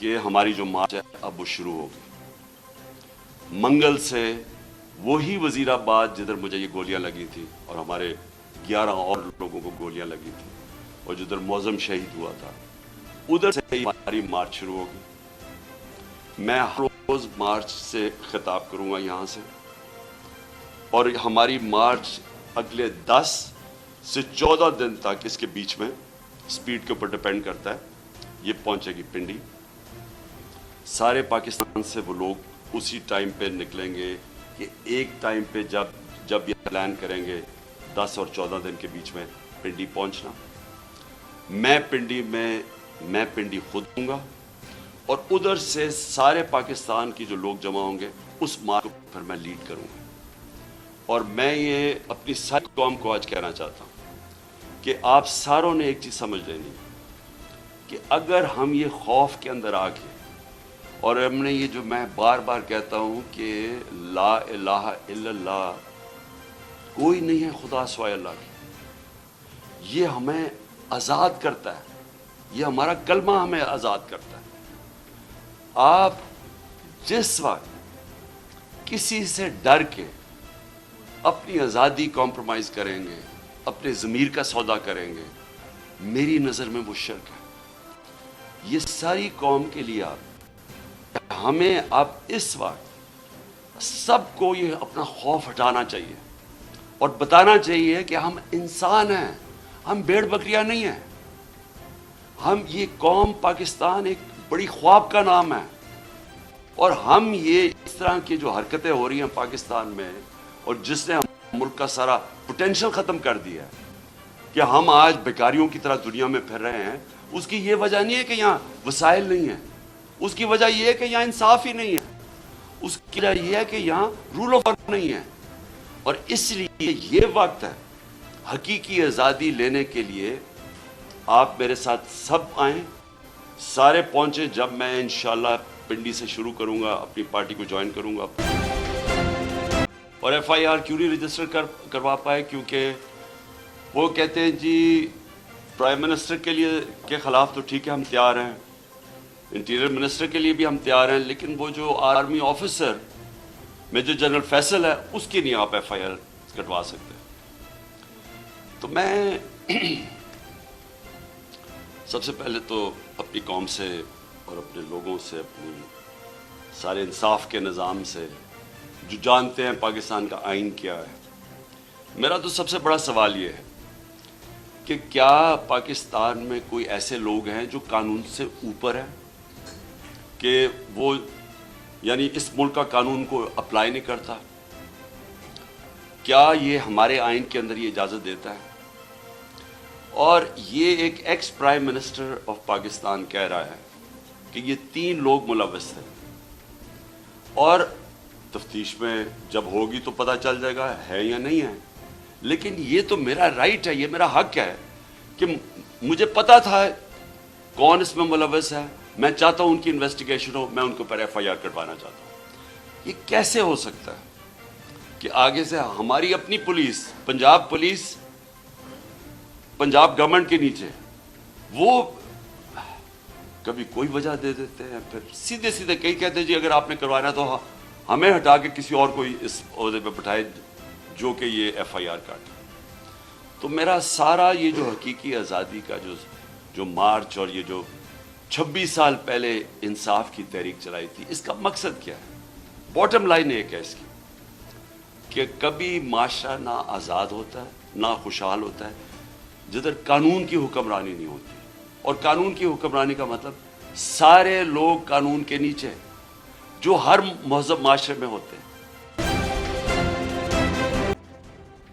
کہ ہماری جو مارچ ہے اب وہ شروع ہوگی منگل سے وہی وزیر آباد جدھر مجھے یہ گولیاں لگی تھی اور ہمارے 11 اور لوگوں کو گولیاں لگی تھی اور جدھر معظم شہید ہوا تھا ادھر سے ہماری مارچ شروع ہوگی. میں ہر روز مارچ سے خطاب کروں گا یہاں سے اور ہماری مارچ اگلے 10 سے 14 دن تک اس کے بیچ میں سپیڈ کے اوپر ڈیپینڈ کرتا ہے یہ پہنچے گی پنڈی. سارے پاکستان سے وہ لوگ اسی ٹائم پہ نکلیں گے کہ ایک ٹائم پہ جب یہ پلان کریں گے 10 اور 14 دن کے بیچ میں پنڈی پہنچنا. میں پنڈی خود ہوں گا اور ادھر سے سارے پاکستان کی جو لوگ جمع ہوں گے اس مارچ کو پھر میں لیڈ کروں گا. اور میں یہ اپنی ساری قوم کو آج کہنا چاہتا ہوں کہ آپ ساروں نے ایک چیز سمجھ لینی کہ اگر ہم یہ خوف کے اندر آ کے اور ہم نے یہ جو میں بار بار کہتا ہوں کہ لا الہ الا اللہ کوئی نہیں ہے خدا سوائے اللہ کی، یہ ہمیں آزاد کرتا ہے، یہ ہمارا کلمہ ہمیں آزاد کرتا ہے. آپ جس وقت کسی سے ڈر کے اپنی آزادی کمپرومائز کریں گے، اپنے ضمیر کا سودا کریں گے، میری نظر میں وہ شرک ہے. یہ ساری قوم کے لیے ہمیں اب اس وقت سب کو یہ اپنا خوف ہٹانا چاہیے اور بتانا چاہیے کہ ہم انسان ہیں، ہم بھیڑ بکریاں نہیں ہیں. ہم یہ قوم پاکستان ایک بڑی خواب کا نام ہے اور ہم یہ اس طرح کی جو حرکتیں ہو رہی ہیں پاکستان میں اور جس نے ملک کا سارا پوٹینشل ختم کر دیا ہے کہ ہم آج بیکاریوں کی طرح دنیا میں پھر رہے ہیں، اس کی یہ وجہ نہیں ہے کہ یہاں وسائل نہیں ہیں، اس کی وجہ یہ ہے کہ یہاں انصاف ہی نہیں ہے، اس کی وجہ یہ ہے کہ یہاں رول آف لا نہیں ہے. اور اس لیے یہ وقت ہے حقیقی آزادی لینے کے لیے. آپ میرے ساتھ سب آئیں، سارے پہنچیں. جب میں انشاءاللہ پنڈی سے شروع کروں گا اپنی پارٹی کو جوائن کروں گا. اور ایف آئی آر کیوں نہیں رجسٹر کروا پائے؟ کیونکہ وہ کہتے ہیں جی پرائم منسٹر کے خلاف تو ٹھیک ہے ہم تیار ہیں، انٹیریئر منسٹر کے لیے بھی ہم تیار ہیں، لیکن وہ جو army officer major general Faisal ہے اس کی نہیں آپ ایف آئی آر کٹوا سکتے. تو میں سب سے پہلے تو اپنی قوم سے اور اپنے لوگوں سے، اپنی سارے انصاف کے نظام سے جو جانتے ہیں پاکستان کا آئین کیا ہے، میرا تو سب سے بڑا سوال یہ ہے کہ کیا پاکستان میں کوئی ایسے لوگ ہیں جو قانون سے اوپر ہیں کہ وہ یعنی اس ملک کا قانون کو اپلائی نہیں کرتا؟ کیا یہ ہمارے آئین کے اندر یہ اجازت دیتا ہے؟ اور یہ ایک ex prime minister of Pakistan کہہ رہا ہے کہ یہ 3 لوگ ملوث ہیں اور تفتیش میں جب ہوگی تو پتہ چل جائے گا ہے یا نہیں ہے. لیکن یہ تو میرا رائٹ ہے، یہ میرا حق ہے کہ مجھے پتا تھا کون اس میں ملوث ہے، میں چاہتا ہوں ان کی انویسٹیگیشن ہو، میں ان کے اوپر ایف آئی آر کٹوانا چاہتا ہوں. یہ کیسے ہو سکتا ہے کہ آگے سے ہماری اپنی پولیس، پنجاب گورنمنٹ کے نیچے، وہ کبھی کوئی وجہ دے دیتے ہیں، پھر سیدھے کئی کہتے ہیں جی اگر آپ نے کروانا تو ہمیں ہٹا کے کسی اور کو اس عہدے پہ بٹھائے جو کہ یہ ایف آئی آر کاٹے. تو میرا سارا یہ جو حقیقی آزادی کا جو مارچ اور یہ جو 26 سال پہلے انصاف کی تحریک چلائی تھی، اس کا مقصد کیا ہے؟ باٹم لائن ایک ہے اس کی کہ کبھی معاشرہ نہ آزاد ہوتا ہے نہ خوشحال ہوتا ہے جدھر قانون کی حکمرانی نہیں ہوتی. اور قانون کی حکمرانی کا مطلب سارے لوگ قانون کے نیچے جو ہر مہذب معاشرے میں ہوتے ہیں.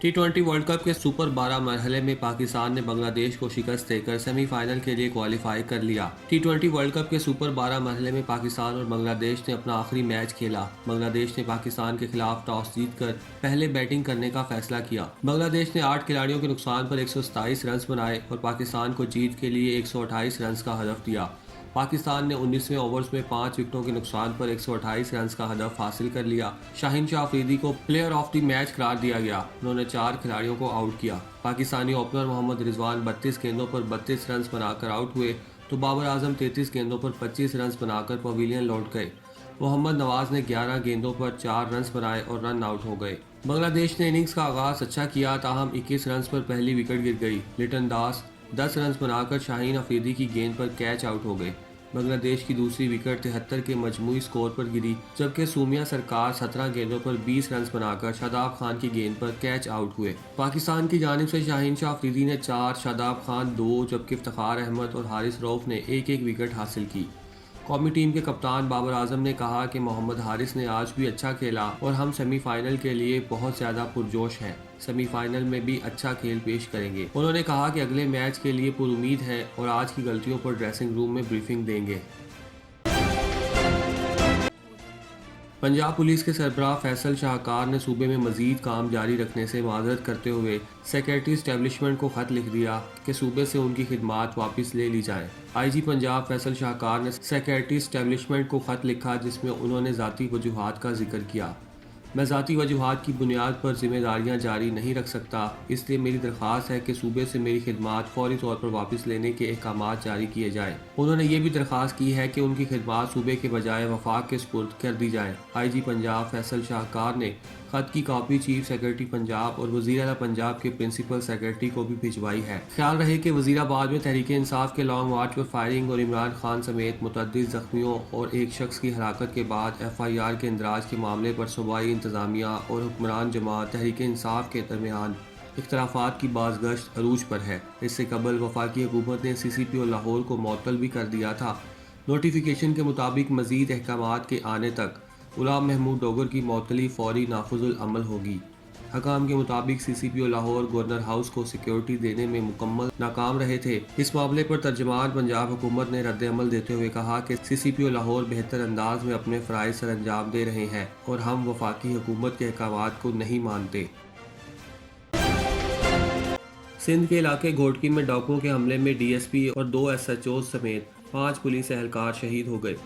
T20 ورلڈ کپ کے سپر 12 مرحلے میں پاکستان نے بنگلہ دیش کو شکست دے کر سیمی فائنل کے لیے کوالیفائی کر لیا. T20 ورلڈ کپ کے سپر 12 مرحلے میں پاکستان اور بنگلہ دیش نے اپنا آخری میچ کھیلا. بنگلہ دیش نے پاکستان کے خلاف ٹاس جیت کر پہلے بیٹنگ کرنے کا فیصلہ کیا. بنگلہ دیش نے 8 کھلاڑیوں کے نقصان پر 127 رنز بنائے اور پاکستان کو جیت کے لیے 128 رنز کا ہدف دیا. پاکستان نے 19ویں اوورز میں 5 وکٹوں کے نقصان پر 128 رنز کا ہدف حاصل کر لیا. شاہین شاہ افریدی کو پلیئر آف دی میچ قرار دیا گیا. انہوں نے 4 کھلاڑیوں کو آؤٹ کیا. پاکستانی اوپنر محمد رضوان 32 گیندوں پر 32 رنز بنا کر آؤٹ ہوئے. तो बाबर आजम 33 गेंदों पर 25 रन बनाकर पवेलियन लौट गए। मोहम्मद नवाज ने 11 गेंदों पर 4 रन बनाए और रन आउट हो गए। बांग्लादेश ने इनिंग्स का आगाज अच्छा किया, ताहम 21 रन पर पहली विकेट गिर गई। लिटन दास 10 रन बनाकर शाहीन अफरीदी की गेंद पर कैच आउट हो गए। बांग्लादेश की दूसरी विकेट 73 के मजमूई स्कोर पर गिरी, जबकि सूमिया सरकार 17 गेंदों पर 20 रन बनाकर शादाब खान की गेंद पर कैच आउट हुए। पाकिस्तान की जानिब से शाहीन शाह अफरीदी ने 4, शादाब खान 2, जबकि इफ्तिखार अहमद और हारिस रऊफ ने एक एक विकेट हासिल की। कौमी टीम के कप्तान बाबर आजम ने कहा कि मोहम्मद हारिस ने आज भी अच्छा खेला और हम सेमीफाइनल के लिए बहुत ज़्यादा पुरजोश हैं। सेमीफाइनल में भी अच्छा खेल पेश करेंगे। उन्होंने कहा कि अगले मैच के लिए पुरुमीद है और आज की गलतियों पर ड्रेसिंग रूम में ब्रीफिंग देंगे। पंजाब पुलिस के सरबराह फैसल शाहकार ने सूबे में मजीद काम जारी रखने से माजरत करते हुए सेक्रेटरी एस्टेब्लिशमेंट को खत लिख दिया कि सूबे से उनकी खिदमात वापस ले ली जाए। IG पंजाब फैसल शाहकार ने सेक्रेटरी एस्टेब्लिशमेंट को खत लिखा, जिसमें उन्होंने ज़ाती वजूहात का जिक्र किया। मैं ज़ाती वजूहात की बुनियाद पर जिम्मेदारियां जारी नहीं रख सकता, इसलिए मेरी दरख्वास्त है कि सूबे से मेरी खिदमात फौरी तौर पर वापस लेने के अहकामात जारी किए जाएँ। उन्होंने ये भी दरख्वास्त की है कि उनकी खिदमात सूबे के बजाय वफाक के सुपुर्द कर दी जाए। IG पंजाब फैसल शाहकार ने खत की कॉपी चीफ सेक्रेटरी पंजाब और वज़ीर आला पंजाब के प्रिंसिपल सेक्रेटरी को भी भिजवाई है। ख्याल रहे कि वज़ीराबाद में तहरीक इंसाफ के लॉन्ग मार्च पर फायरिंग और इमरान खान समेत मुतअद्दिद ज़ख्मियों और एक शख्स की हलाकत के बाद FIR के इंदराज के मामले पर सूबाई इंतज़ामिया और हुक्मरान जमात तहरीक इंसाफ के दरमियान इख्तलाफात की बाज़गश्त अरूज पर है। इससे कबल वफाकी हुकूमत ने CCPO लाहौर को मुअत्तल भी कर दिया था। नोटिफिकेशन के मुताबिक मज़ीद अहकामात के आने तक गुलाम महमूद डोगर की मअतली फौरी नाफुजुल अमल होगी। हकाम के मुताबिक CCPO लाहौर गवर्नर हाउस को सिक्योरिटी देने में मुकम्मल नाकाम रहे थे। इस मामले पर तर्जमान पंजाब हुकूमत ने रद्द अमल देते हुए कहा कि CCPO लाहौर बेहतर अंदाज में अपने फ़राइज़ सर अंजाम दे रहे हैं और हम वफाकी हुकूमत के अहकामात को नहीं मानते। सिंध के इलाके घोटकी में डाकुओं के हमले में DSP और 2 SHOs समेत 5 पुलिस एहलकार शहीद हो गए।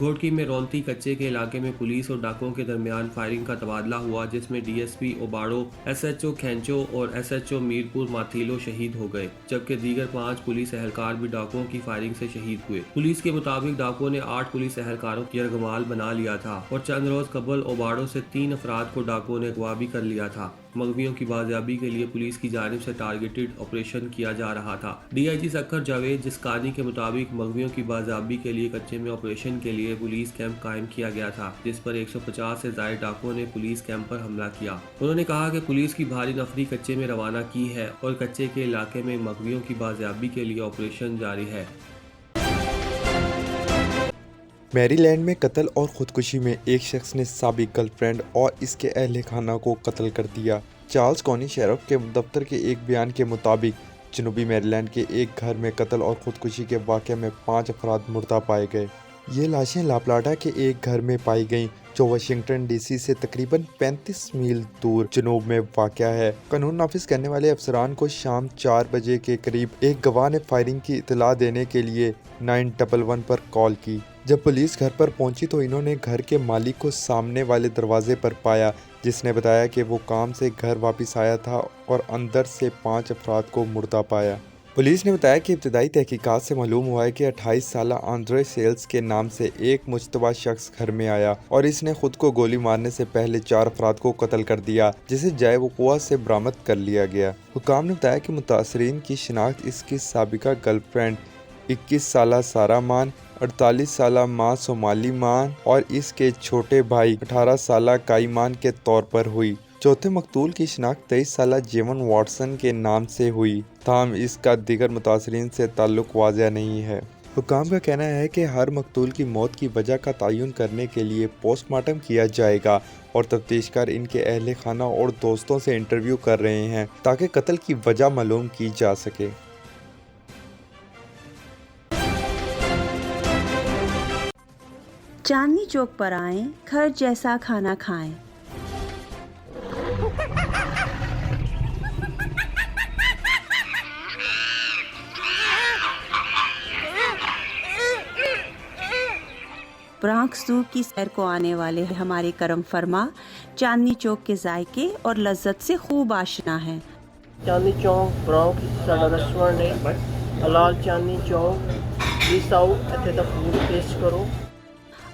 घोटकी में रौंती कच्चे के इलाके में पुलिस और डाकुओं के दरमियान फायरिंग का तबादला हुआ, जिसमें DSP ओबाड़ो, SHO खेंचो और SHO मीरपुर माथीलो शहीद हो गए, जबकि दीगर 5 पुलिस एहलकार भी डाकुओं की फायरिंग से शहीद हुए। पुलिस के मुताबिक डाकुओं ने 8 पुलिस एहलकारों को यरगमाल बना लिया था और चंद रोज कबल ओबाड़ो से 3 अफराद को डाकुओं ने अगवा भी कर लिया था। मगवियों की बाजियाबी के लिए पुलिस की जानिब से टारगेटेड ऑपरेशन किया जा रहा था। DIG सक्कर जावेद जिस्कानी के मुताबिक मगवियों की बाजियाबी के लिए कच्चे में ऑपरेशन के लिए पुलिस कैंप कायम किया गया था, जिस पर 150 से ज्यादा डाकुओं ने पुलिस कैंप पर हमला किया। उन्होंने कहा कि पुलिस की भारी नफरी कच्चे में रवाना की है और कच्चे के इलाके में मगवियों की बाजियाबी के लिए ऑपरेशन जारी है। मैरीलैंड में कत्ल और खुदकुशी में एक शख्स ने साबिक गर्लफ्रेंड और इसके अहले खाना को कत्ल कर दिया। चार्ल्स काउंटी शेरिफ के दफ्तर के एक बयान के मुताबिक जनूबी मैरीलैंड के एक घर में कत्ल और खुदकुशी के वाक़े में 5 अफराद मुर्दा पाए गए। ये लाशें लाप्लाटा के एक घर में पाई गईं, जो वाशिंगटन DC से तकरीबन 35 मील दूर जनूब में वाक़या है। कानून नाफिज करने वाले अफसरान को शाम 4 बजे के करीब एक गवाह ने फायरिंग की इतला देने के लिए 911 पर कॉल की। जब पुलिस घर पर पहुंची तो इन्होंने घर के मालिक को सामने वाले दरवाजे पर पाया, जिसने बताया कि वो काम से घर वापस आया था और अंदर से 5 अफराद को मुर्दा पाया। पुलिस ने बताया कि इब्तदाई तहकीकात से मालूम हुआ है कि 28 साला आंद्रे सेल्स के नाम से एक मुश्तबा शख्स घर में आया और इसने खुद को गोली मारने से पहले 4 अफराद को कत्ल कर दिया, जिसे जाए वक़ुआ से बरामद कर लिया गया। हुकाम ने बताया कि मुतासरीन की शिनाख्त इसकी साबिका गर्लफ्रेंड 21 साला सारा मान, 48 साला माँ सोमाली मान और इसके छोटे भाई 18 साला काईमान के तौर पर हुई। चौथे मकतूल की शिनाख्त 23 साला जेवन वाटसन के नाम से हुई, ताहम इसका दीगर मुतासरीन से ताल्लुक वाज़ेह नहीं है। हुकाम का कहना है कि हर मकतूल की मौत की वजह का तयन करने के लिए पोस्टमार्टम किया जाएगा और तफ्तीशकार इनके अहले खाना और दोस्तों से इंटरव्यू कर रहे हैं ताकि कत्ल की वजह मालूम की जा सके। चांदनी चौक पर आएं, घर जैसा खाना खाएं। ब्रॉन्क्स ज़ू की सैर को आने वाले हमारे करम फरमा चांदनी चौक के जायके और लज्जत से खूब आशना हैं। चांदनी चौक ब्रॉन्क्स साडा रेस्टोरेंट है, हलाल चांदनी चौक प्लीज़ आओ इत्थे दा फूड टेस्ट करो।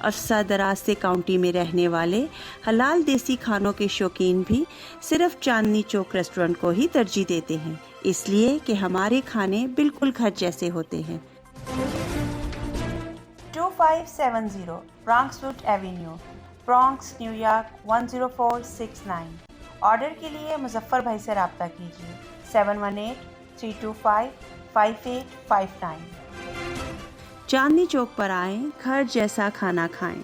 अरसा दराज से काउंटी में रहने वाले हलाल देसी खानों के शौकीन भी सिर्फ चांदनी चौक रेस्टोरेंट को ही तरजीह देते हैं, इसलिए कि हमारे खाने बिल्कुल घर जैसे होते हैं। 2570 ब्रॉन्क्सवुड एवेन्यू, ब्रॉन्क्स, न्यूयॉर्क 10469। ऑर्डर के लिए मुजफ्फर भाई से रब्ता कीजिए 718-325-5859। चांदनी चौक पर आएं, घर जैसा खाना खाएं।